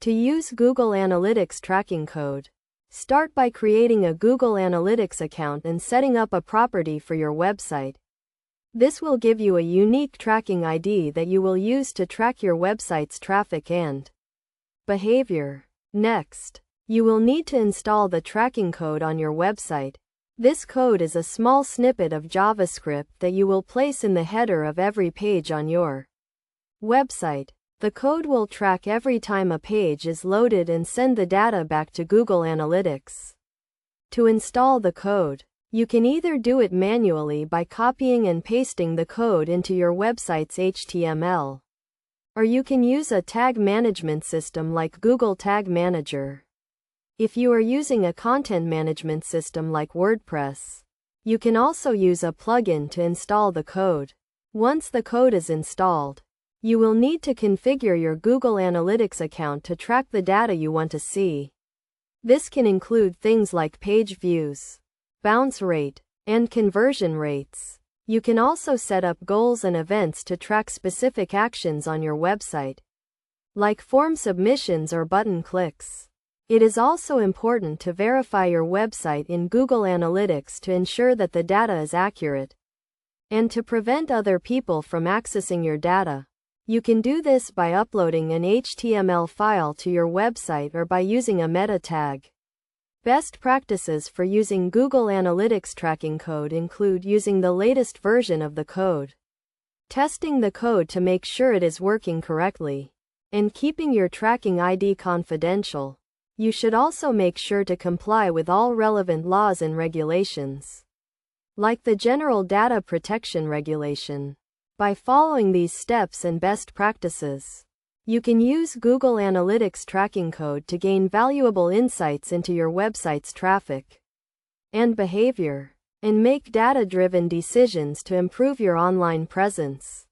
To use Google Analytics tracking code, start by creating a Google Analytics account and setting up a property for your website. This will give you a unique tracking ID that you will use to track your website's traffic and behavior. Next, you will need to install the tracking code on your website. This code is a small snippet of JavaScript that you will place in the header of every page on your website. The code will track every time a page is loaded and send the data back to Google Analytics. To install the code, you can either do it manually by copying and pasting the code into your website's HTML, or you can use a tag management system like Google Tag Manager. If you are using a content management system like WordPress, you can also use a plugin to install the code. Once the code is installed, you will need to configure your Google Analytics account to track the data you want to see. This can include things like page views, bounce rate, and conversion rates. You can also set up goals and events to track specific actions on your website, like form submissions or button clicks. It is also important to verify your website in Google Analytics to ensure that the data is accurate and to prevent other people from accessing your data. You can do this by uploading an HTML file to your website or by using a meta tag. Best practices for using Google Analytics tracking code include using the latest version of the code, testing the code to make sure it is working correctly, and keeping your tracking ID confidential. You should also make sure to comply with all relevant laws and regulations, like the General Data Protection Regulation. By following these steps and best practices, you can use Google Analytics tracking code to gain valuable insights into your website's traffic and behavior, and make data-driven decisions to improve your online presence.